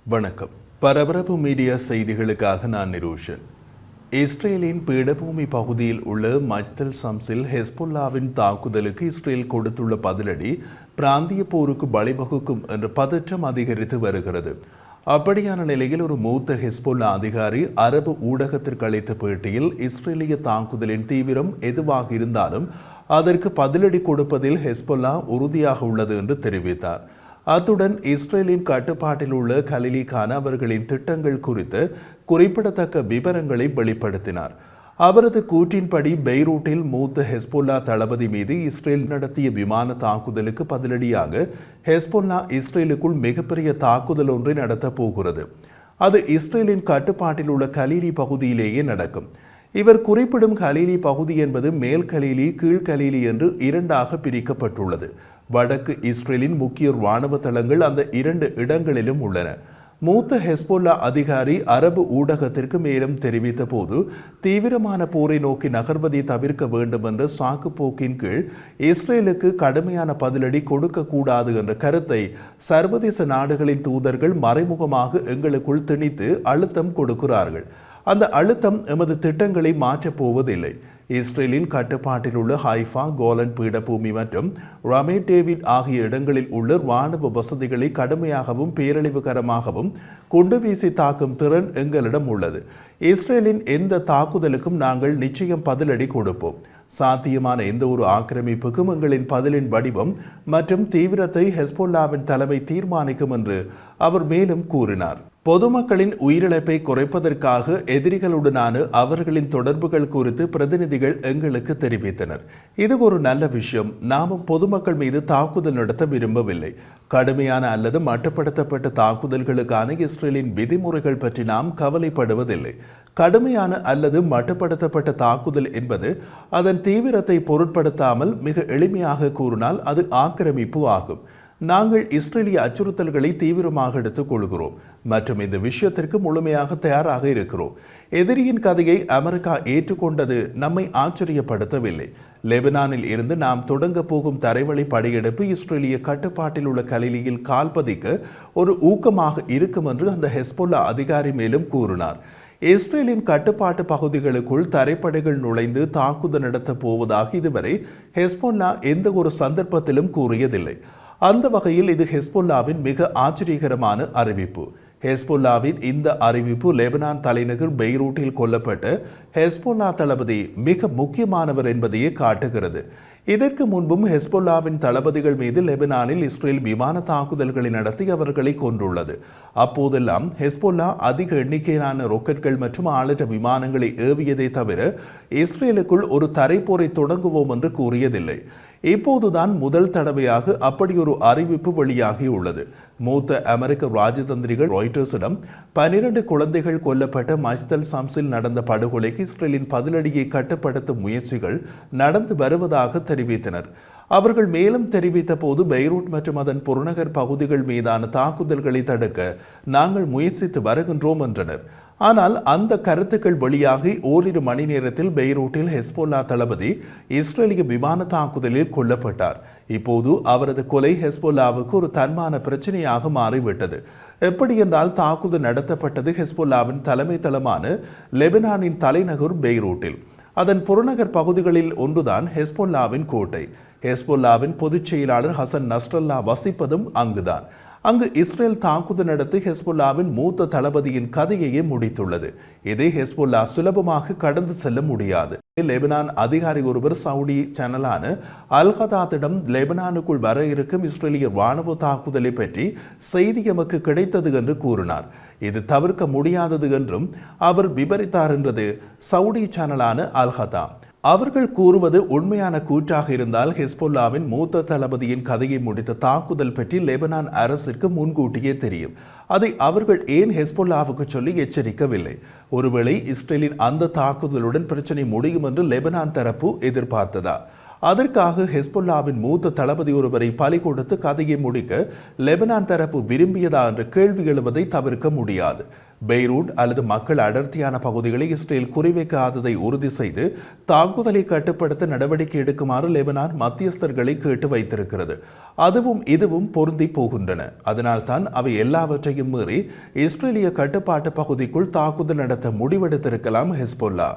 வணக்கம். பரபரப்பு மீடியா செய்திகளுக்காக நான் நிரோஷன். இஸ்ரேலின் பீடபூமி பகுதியில் உள்ள மஜ்தல் சம்ஸில் ஹெஸ்புல்லாவின் தாக்குதலுக்கு இஸ்ரேல் கொடுத்துள்ள பதிலடி பிராந்திய போருக்கு வழிவகுக்கும் என்ற பதற்றம் அதிகரித்து வருகிறது. அப்படியான நிலையில் ஒரு மூத்த ஹெஸ்புல்லா அதிகாரி அரபு ஊடகத்திற்கு அளித்த பேட்டியில் இஸ்ரேலிய தாக்குதலின் தீவிரம் எதுவாக இருந்தாலும் அதற்கு பதிலடி கொடுப்பதில் ஹெஸ்புல்லா உறுதியாக உள்ளது என்று தெரிவித்தார். அத்துடன் இஸ்ரேலின் கட்டுப்பாட்டில் உள்ள கலிலிக்கான அவர்களின் திட்டங்கள் குறித்து குறிப்பிடத்தக்க விவரங்களை வெளிப்படுத்தினார். அவரது கூற்றின்படி பெய்ரூட்டில் மூத்த ஹெஸ்புல்லா தளபதி மீது இஸ்ரேல் நடத்திய விமான தாக்குதலுக்கு பதிலடியாக ஹெஸ்புல்லா இஸ்ரேலுக்குள் மிகப்பெரிய தாக்குதல் ஒன்றை நடத்தப் போகிறது. அது இஸ்ரேலின் கட்டுப்பாட்டில் உள்ள கலீலி பகுதியிலேயே நடக்கும். இவர் குறிப்பிடும் கலீலி பகுதி என்பது மேல் கலீலி கீழ் கலீலி என்று இரண்டாக பிரிக்கப்பட்டுள்ளது. வடக்கு இஸ்ரேலின் முக்கிய இராணுவ தளங்கள் அந்த இரண்டு இடங்களிலும் உள்ளன. மூத்த ஹெஸ்புல்லா அதிகாரி அரபு ஊடகத்திற்கு மேலும் தெரிவித்த போது, தீவிரமான போரை நோக்கி நகர்வதை தவிர்க்க வேண்டும் என்ற சாக்கு போக்கின் கீழ் இஸ்ரேலுக்கு கடுமையான பதிலடி கொடுக்கக்கூடாது என்ற கருத்தை சர்வதேச நாடுகளின் தூதர்கள் மறைமுகமாக எங்களுக்குள் திணித்து அழுத்தம் கொடுக்கிறார்கள். அந்த அழுத்தம் எமது திட்டங்களை மாற்றப் போவதில்லை. இஸ்ரேலின் கட்டுப்பாட்டில் உள்ள ஹைஃபா, கோலன் பீடபூமி மற்றும் ரமேட் டேவிட் ஆகிய இடங்களில் உள்ள இராணுவ வசதிகளை கடுமையாகவும் பேரழிவுகரமாகவும் குண்டு வீசி தாக்கும் திறன் எங்களிடம் உள்ளது. இஸ்ரேலின் எந்த தாக்குதலுக்கும் நாங்கள் நிச்சயம் பதிலடி கொடுப்போம். சாத்தியமான எந்த ஒரு ஆக்கிரமிப்புக்கும் எங்களின் பதிலின் வடிவம் மற்றும் தீவிரத்தை ஹெஸ்புல்லாவின் தலைமை தீர்மானிக்கும் என்று அவர் மேலும் கூறினார். பொதுமக்களின் உயிரிழப்பை குறைப்பதற்காக எதிரிகளுடனான அவர்களின் தொடர்புகள் குறித்து பிரதிநிதிகள் எங்களுக்கு தெரிவித்தனர். இது ஒரு நல்ல விஷயம். நாமும் பொதுமக்கள் மீது தாக்குதல் நடத்த விரும்பவில்லை. கடுமையான அல்லது மட்டுப்படுத்தப்பட்ட தாக்குதல்களுக்கான இஸ்ரேலின் விதிமுறைகள் பற்றி நாம் கவலைப்படுவதில்லை. கடுமையான அல்லது மட்டுப்படுத்தப்பட்ட தாக்குதல் என்பது அதன் தீவிரத்தை பொருட்படுத்தாமல் மிக எளிமையாக கூறினால் அது ஆக்கிரமிப்பு ஆகும். நாங்கள் இஸ்ரேலிய அச்சுறுத்தல்களை தீவிரமாக எடுத்துக் கொள்கிறோம் மற்றும் இந்த விஷயத்திற்கு முழுமையாக தயாராக இருக்கிறோம். எதிரியின் கதையை அமெரிக்கா ஏற்றுக்கொண்டது நம்மை ஆச்சரியப்படுத்தவில்லை. லெபனானில் இருந்து நாம் தொடங்க போகும் தரைவழி படையெடுப்பு இஸ்ரேலிய கட்டுப்பாட்டில் உள்ள கலிலியில் கால்பதிக்க ஒரு ஊக்கமாக இருக்கும் என்று அந்த ஹெஸ்புல்லா அதிகாரி மேலும் கூறினார். இஸ்ரேலின் கட்டுப்பாட்டு பகுதிகளுக்குள் தரைப்படைகள் நுழைந்து தாக்குதல் நடத்தப் போவதாக இதுவரை ஹெஸ்புல்லா எந்த ஒரு சந்தர்ப்பத்திலும் கூறியதில்லை. அந்த வகையில் இது ஹெஸ்புல்லாவின் மிக ஆச்சரியகரமான அறிவிப்பு. ஹெஸ்புல்லாவின் இந்த அறிவிப்பு லெபனான் தலைநகர் பெய்ரூட்டில் கொல்லப்பட்ட ஹெஸ்புல்லா தளபதி மிக முக்கியமானவர் என்பதையே காட்டுகிறது. இதற்கு முன்பும் ஹெஸ்புல்லாவின் தளபதிகள் மீது லெபனானில் இஸ்ரேல் விமான தாக்குதல்களை நடத்தி அவர்களை கொன்றுள்ளது. அப்போதெல்லாம் ஹெஸ்புல்லா அதிக எண்ணிக்கையிலான ராக்கெட்கள் மற்றும் ஆளற்ற விமானங்களை ஏவியதை தவிர இஸ்ரேலுக்குள் ஒரு தரைப்போரை தொடங்குவோம் என்று கூறியதில்லை. இப்போதுதான் முதல் தடவையாக அப்படி ஒரு அறிவிப்பு வெளியாகியுள்ளது. மூத்த அமெரிக்க ராஜதந்திரிகள் ராய்ட்டர்ஸிடம் 12 குழந்தைகள் கொல்லப்பட்ட மஜ்தல் சம்ஸில் நடந்த படுகொலைக்கு இஸ்ரேலின் பதிலடியை கட்டுப்படுத்தும் முயற்சிகள் நடந்து வருவதாக தெரிவித்தனர். அவர்கள் மேலும் தெரிவித்த போது, பெய்ரூட் மற்றும் அதன் புறநகர் பகுதிகள் மீதான தாக்குதல்களை தடுக்க நாங்கள் முயற்சித்து வருகின்றோம் என்றனர். ஆனால் அந்த கருத்துக்கள் வெளியாகி ஓரிரு மணி நேரத்தில் பெய்ரூட்டில் ஹெஸ்புல்லா தளபதி இஸ்ரேலிய விமான தாக்குதலில் கொல்லப்பட்டார். இப்போது அவரது கொலை ஹெஸ்புல்லாவுக்கு ஒரு தன்மான பிரச்சனையாக மாறிவிட்டது. எப்படி என்றால், தாக்குதல் நடத்தப்பட்டது ஹெஸ்புல்லாவின் தலைமை தளமான லெபனானின் தலைநகர் பெய்ரூட்டில். அதன் புறநகர் பகுதிகளில் ஒன்றுதான் ஹெஸ்புல்லாவின் கோட்டை. ஹெஸ்புல்லாவின் பொதுச் செயலாளர் ஹசன் நஸ்ரல்லா வசிப்பதும் அங்குதான். அங்கு இஸ்ரேல் தாக்குதல் நடத்தி ஹெஸ்புல்லாவின் மூத்த தளபதியின் கதையையே முடித்துள்ளது. இதை ஹெஸ்புல்லா சுலபமாக கடந்து செல்ல முடியாது. லெபனான் அதிகாரி ஒருவர் சவுடி சேனலான அல்ஹதாத்திடம் லெபனானுக்குள் வர இருக்கும் இஸ்ரேலிய ராணுவ தாக்குதலை பற்றி செய்தி எமக்கு கிடைத்தது என்று கூறினார். இது தவிர்க்க முடியாதது என்றும் அவர் விவரித்தார் என்றது சவுடி சேனலான அல்ஹதா. அவர்கள் கூறுவது உண்மையான கூற்றாக இருந்தால் ஹெஸ்புல்லாவின் மூத்த தளபதியின் கதையை முடித்த தாக்குதல் பற்றி லெபனான் அரசிற்கு முன்கூட்டியே தெரியும். அதை அவர்கள் ஏன் ஹெஸ்புல்லாவுக்கு சொல்லி எச்சரிக்கவில்லை? ஒருவேளை இஸ்ரேலின் அந்த தாக்குதலுடன் பிரச்சனை முடியும் என்று லெபனான் தரப்பு எதிர்பார்த்ததா? அதற்காக ஹெஸ்புல்லாவின் மூத்த தளபதி ஒருவரை பலி கொடுத்து கதையை முடிக்க லெபனான் தரப்பு விரும்பியதா என்ற கேள்வி எழுவதை தவிர்க்க முடியாது. பெய்ரூட் அல்லது மக்கள் அடர்த்தியான பகுதிகளை இஸ்ரேல் குறிவைக்காததை உறுதி செய்து தாக்குதலை கட்டுப்படுத்த நடவடிக்கை எடுக்குமாறு லெபனான் மத்தியஸ்தர்களை கேட்டு வைத்திருக்கிறது. அதுவும் இதுவும் பொருந்தி போகின்றன. அதனால்தான் அவை எல்லாவற்றையும் மீறி இஸ்ரேலிய கட்டுப்பாட்டு பகுதிக்குள் தாக்குதல் நடத்த முடிவெடுத்திருக்கலாம் ஹெஸ்புல்லா.